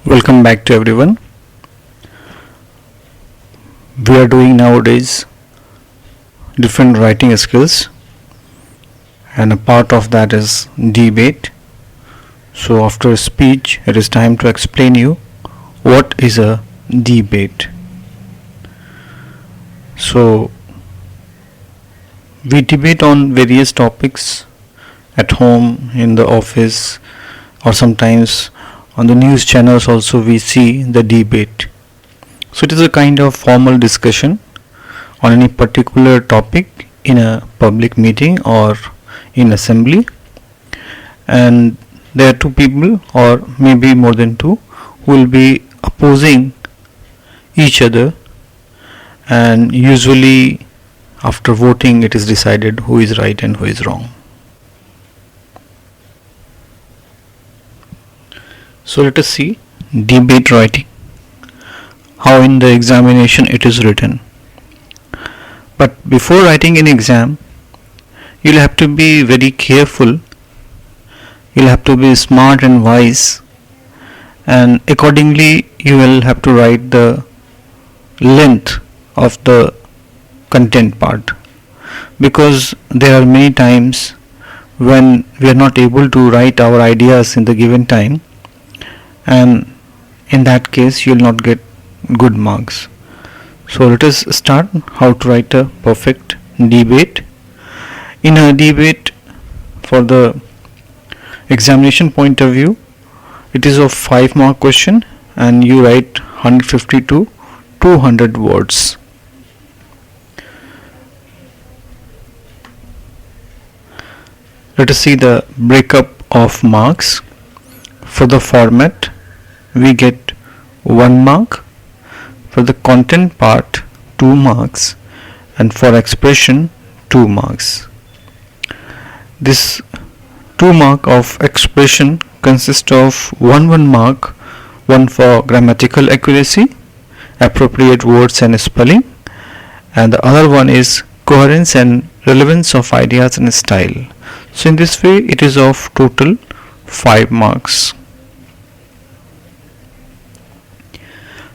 Welcome back to everyone. We are doing nowadays different writing skills, and a part of that is debate. So, after a speech, it is time to explain you what is a debate. So, we debate on various topics at home, in the office, or sometimes on the news channels also we see the debate. So it is a kind of formal discussion on any particular topic in a public meeting or in assembly, and there are two people or maybe more than two who will be opposing each other, and usually after voting it is decided who is right and who is wrong. So let us see debate writing, how in the examination it is written. But before writing an exam, you'll have to be very careful, you'll have to be smart and wise, and accordingly you will have to write the length of the content part, because there are many times when we are not able to write our ideas in the given time, and in that case you will not get good marks. So let us start how to write a perfect debate. In a debate, for the examination point of view, it is of 5-mark question and you write 150 to 200 words. Let us see the breakup of marks. For the format, we get 1 mark, for the content part 2 marks, and for expression 2 marks. This 2 mark of expression consists of 1 mark, one for grammatical accuracy, appropriate words and spelling, and the other one is coherence and relevance of ideas and style. So in this way it is of total 5 marks.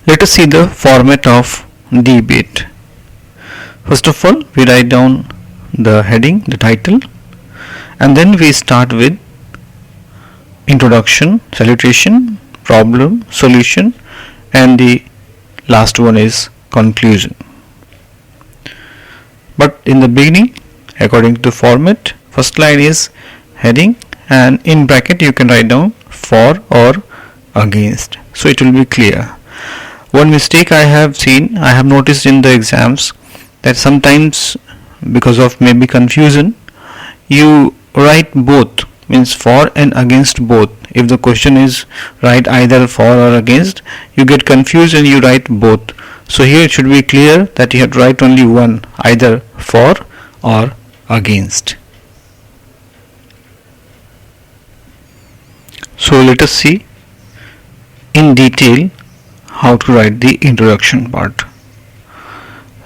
Let us see the format of debate. First of all, we write down the heading, the title, and then we start with introduction, salutation, problem, solution, and the last one is conclusion. But in the beginning, according to the format, first line is heading, and in bracket you can write down for or against, so it will be clear. One mistake I have noticed in the exams, that sometimes because of maybe confusion, you write both, means for and against both. If the question is write either for or against, you get confused and you write both. So here it should be clear that you have to write only one, either for or against. So let us see in detail how to write the introduction part.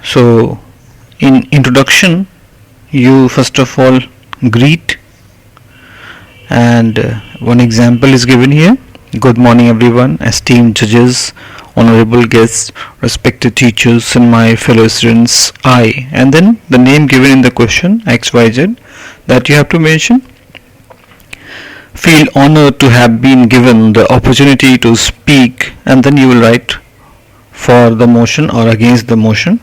So in introduction, you first of all greet, and one example is given here. Good morning everyone, esteemed judges, honorable guests, respected teachers, and my fellow students, I, and then the name given in the question, XYZ, that you have to mention. Feel honored to have been given the opportunity to speak, and then you will write for the motion or against the motion,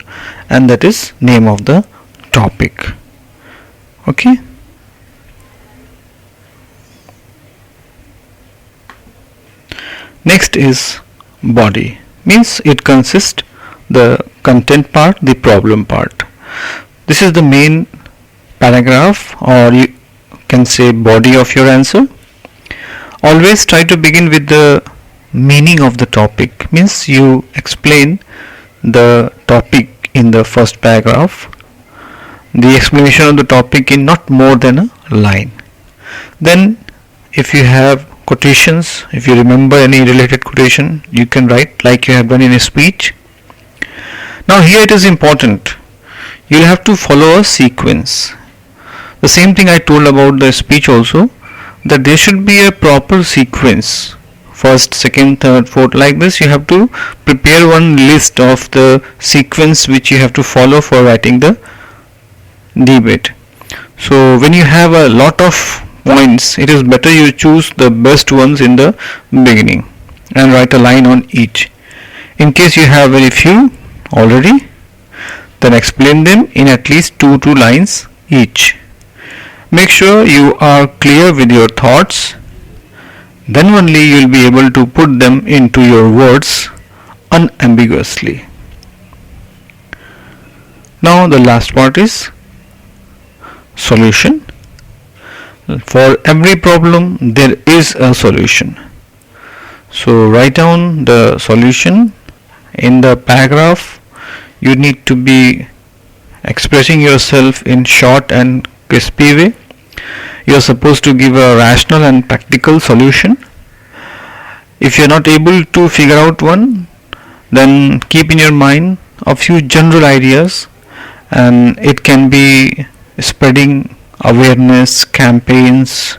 and that is name of the topic. Okay. Next is body, means it consists the content part, the problem part. This is the main paragraph, or you can say body of your answer. Always try to begin with the meaning of the topic, means you explain the topic in the first paragraph, the explanation of the topic in not more than a line. Then if you have quotations, if you remember any related quotation, you can write like you have done in a speech. Now here it is important, you will have to follow a sequence. The same thing I told about the speech also, that there should be a proper sequence first, second, third, fourth, like this. You have to prepare one list of the sequence which you have to follow for writing the debate. So when you have a lot of points, it is better you choose the best ones in the beginning and write a line on each. In case you have very few already, then explain them in at least 2 lines each. Make sure you are clear with your thoughts, then only you will be able to put them into your words unambiguously. Now the last part is solution. For every problem there is a solution. So write down the solution in the paragraph. You need to be expressing yourself in short and crispy way. You are supposed to give a rational and practical solution. If you are not able to figure out one, then keep in your mind a few general ideas, and it can be spreading awareness campaigns,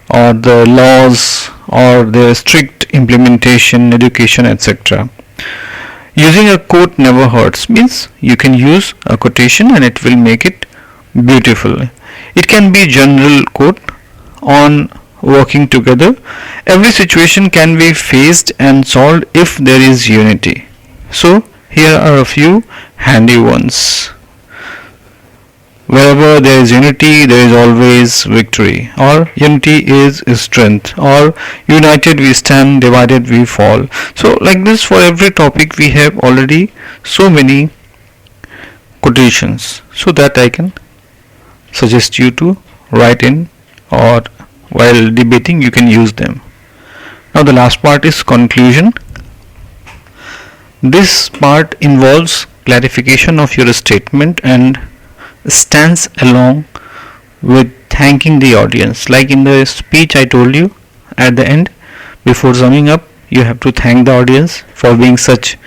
or the laws, or the strict implementation, education, etc. Using a quote never hurts, means you can use a quotation and it will make it beautiful. It can be general quote on working together. Every situation can be faced and solved if there is unity. So here are a few handy ones. Wherever there is unity, there is always victory, or unity is strength, or united we stand, divided we fall. So like this, for every topic we have already so many quotations, so that I can suggest you to write in, or while debating you can use them. Now the last part is conclusion. This part involves clarification of your statement and stands along with thanking the audience. Like in the speech I told you at the end, before summing up, you have to thank the audience for being such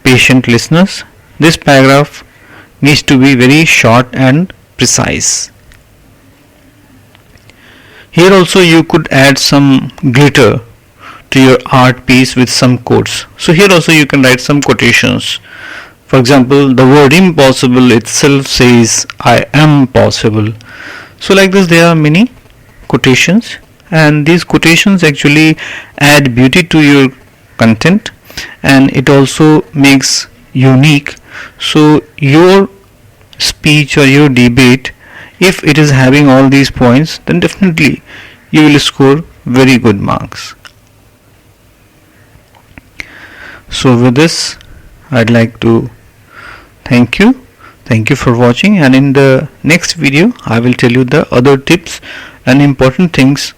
patient listeners. This paragraph needs to be very short and precise. Here also you could add some glitter to your art piece with some quotes. So here also you can write some quotations. For example, the word impossible itself says I am possible. So like this, there are many quotations, and these quotations actually add beauty to your content, and it also makes unique. So your speech or your debate, if it is having all these points, then definitely you will score very good marks. So with this, I'd like to thank you for watching, and in the next video I will tell you the other tips and important things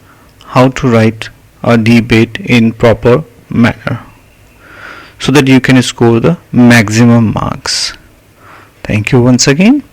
how to write a debate in proper manner, so that you can score the maximum marks. Thank you once again.